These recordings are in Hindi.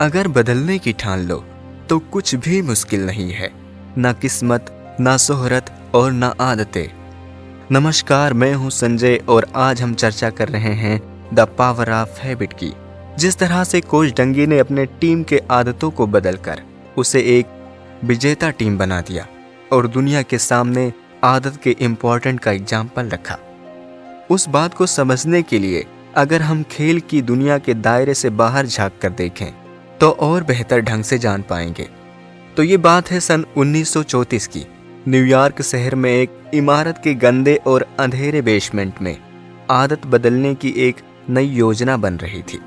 अगर बदलने की ठान लो तो कुछ भी मुश्किल नहीं है, ना किस्मत, ना शोहरत और ना आदतें। नमस्कार, मैं हूं संजय और आज हम चर्चा कर रहे हैं द पावर ऑफ हैबिट की। जिस तरह से कोच डंगी ने अपने टीम के आदतों को बदलकर उसे एक विजेता टीम बना दिया और दुनिया के सामने आदत के इम्पोर्टेंट का एग्जाम्पल रखा। उस बात को समझने के लिए अगर हम खेल की दुनिया के दायरे से बाहर झांक कर देखें तो और बेहतर ढंग से जान पाएंगे। तो ये बात है सन 1934 की। न्यूयॉर्क शहर में एक इमारत के गंदे और अंधेरे बेसमेंट में आदत बदलने की एक नई योजना बन रही थी।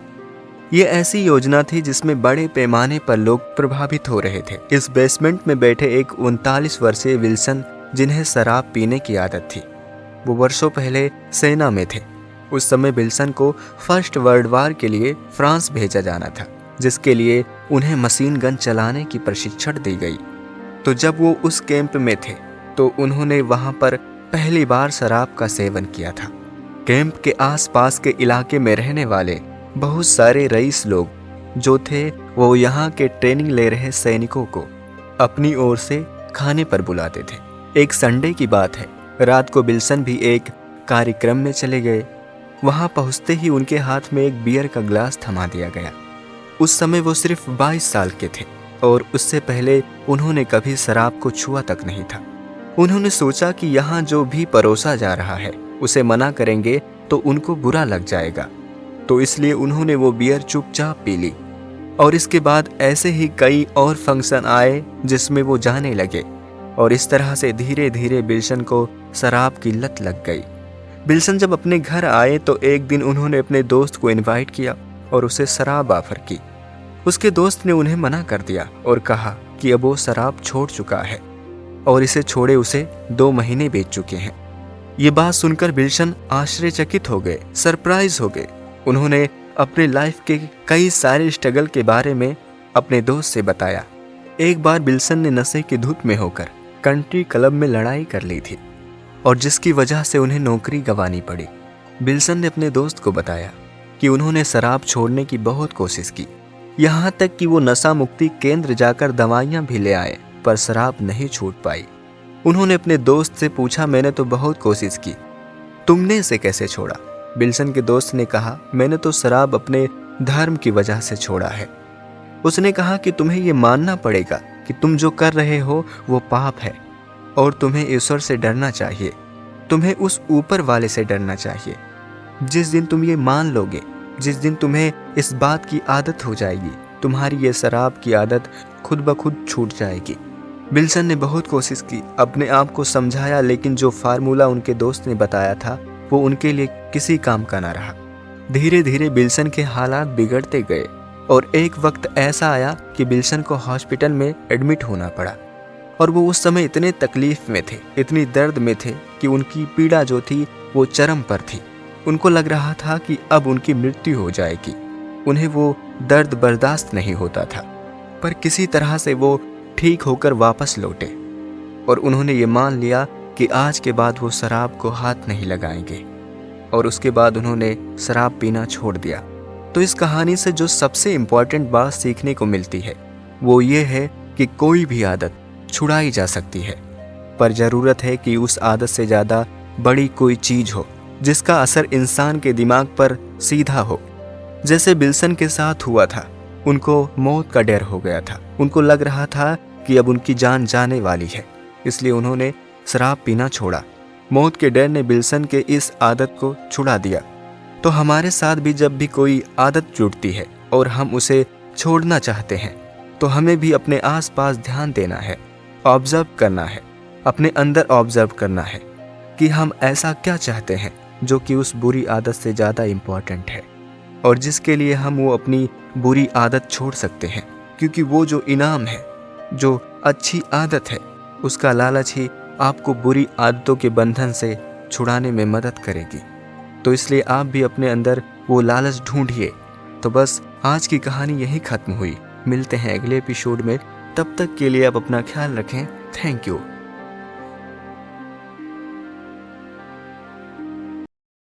ये ऐसी योजना थी जिसमें बड़े पैमाने पर लोग प्रभावित हो रहे थे। इस बेसमेंट में बैठे एक 39 वर्षीय विल्सन, जिन्हें शराब पीने की आदत थी, वो वर्षों पहले सेना में थे। उस समय विल्सन को फर्स्ट वर्ल्ड वार के लिए फ्रांस भेजा जाना था, जिसके लिए उन्हें मशीन गन चलाने की प्रशिक्षण दी गई। तो जब वो उस कैंप में थे तो उन्होंने वहां पर पहली बार शराब का सेवन किया था। कैंप के आसपास के इलाके में रहने वाले बहुत सारे रईस लोग जो थे वो यहाँ के ट्रेनिंग ले रहे सैनिकों को अपनी ओर से खाने पर बुलाते थे। एक संडे की बात है, रात को विल्सन भी एक कार्यक्रम में चले गए। वहां पहुंचते ही उनके हाथ में एक बियर का ग्लास थमा दिया गया। उस समय वो सिर्फ 22 साल के थे और उससे पहले उन्होंने कभी शराब को छुआ तक नहीं था। उन्होंने सोचा कि यहाँ जो भी परोसा जा रहा है उसे मना करेंगे तो उनको बुरा लग जाएगा, तो इसलिए उन्होंने वो बियर चुपचाप पी ली। और इसके बाद ऐसे ही कई और फंक्शन आए जिसमें वो जाने लगे और इस तरह से धीरे धीरे विल्सन को शराब की लत लग गई। विल्सन जब अपने घर आए तो एक दिन उन्होंने अपने दोस्त को इनवाइट किया और उसे शराब ऑफर की। उसके दोस्त ने उन्हें मना कर दिया और कहा कि अब वो शराब छोड़ चुका है और इसे छोड़े उसे 2 महीने बीत चुके हैं। ये बात सुनकर विल्सन आश्चर्यचकित हो गए, सरप्राइज हो गए। उन्होंने अपने लाइफ के कई सारे स्ट्रगल के बारे में अपने दोस्त से बताया। एक बार विल्सन ने नशे की धुत में होकर कंट्री क्लब में लड़ाई कर ली थी और जिसकी वजह से उन्हें नौकरी गंवानी पड़ी। विल्सन ने अपने दोस्त को बताया कि उन्होंने शराब छोड़ने की बहुत कोशिश की, यहाँ तक कि वो नशा मुक्ति केंद्र जाकर दवाइयाँ भी ले आए, पर शराब नहीं छूट पाई। उन्होंने अपने दोस्त से पूछा, मैंने तो बहुत कोशिश की, तुमने इसे कैसे छोड़ा? विल्सन के दोस्त ने कहा, मैंने तो शराब अपने धर्म की वजह से छोड़ा है। उसने कहा कि तुम्हें ये मानना पड़ेगा कि तुम जो कर रहे हो वो पाप है और तुम्हें ईश्वर से डरना चाहिए, तुम्हें उस ऊपर वाले से डरना चाहिए। जिस दिन तुम ये मान लोगे, जिस दिन तुम्हें इस बात की आदत हो जाएगी, तुम्हारी ये शराब की आदत खुद ब खुद छूट जाएगी। विल्सन ने बहुत कोशिश की, अपने आप को समझाया, लेकिन जो फार्मूला उनके दोस्त ने बताया था वो उनके लिए किसी काम का ना रहा। धीरे धीरे विल्सन के हालात बिगड़ते गए और एक वक्त ऐसा आया कि विल्सन को हॉस्पिटल में एडमिट होना पड़ा और वो उस समय इतने तकलीफ में थे, इतनी दर्द में थे कि उनकी पीड़ा जो थी वो चरम पर थी। उनको लग रहा था कि अब उनकी मृत्यु हो जाएगी। उन्हें वो दर्द बर्दाश्त नहीं होता था, पर किसी तरह से वो ठीक होकर वापस लौटे और उन्होंने ये मान लिया कि आज के बाद वो शराब को हाथ नहीं लगाएंगे और उसके बाद उन्होंने शराब पीना छोड़ दिया। तो इस कहानी से जो सबसे इम्पोर्टेंट बात सीखने को मिलती है वो ये है कि कोई भी आदत छुड़ाई जा सकती है, पर ज़रूरत है कि उस आदत से ज़्यादा बड़ी कोई चीज़ हो जिसका असर इंसान के दिमाग पर सीधा हो। जैसे विल्सन के साथ हुआ था, उनको मौत का डर हो गया था। उनको लग रहा था कि अब उनकी जान जाने वाली है, इसलिए उन्होंने शराब पीना छोड़ा। मौत के डर ने विल्सन के इस आदत को छुड़ा दिया। तो हमारे साथ भी जब भी कोई आदत जुड़ती है और हम उसे छोड़ना चाहते हैं तो हमें भी अपने आसपास ध्यान देना है, ऑब्जर्व करना है, अपने अंदर ऑब्जर्व करना है कि हम ऐसा क्या चाहते हैं जो कि उस बुरी आदत से ज़्यादा इम्पॉर्टेंट है और जिसके लिए हम वो अपनी बुरी आदत छोड़ सकते हैं, क्योंकि वो जो इनाम है, जो अच्छी आदत है, उसका लालच ही आपको बुरी आदतों के बंधन से छुड़ाने में मदद करेगी। तो इसलिए आप भी अपने अंदर वो लालच ढूंढिए। तो बस आज की कहानी यहीं ख़त्म हुई। मिलते हैं अगले एपिसोड में, तब तक के लिए आप अपना ख्याल रखें। Thank you.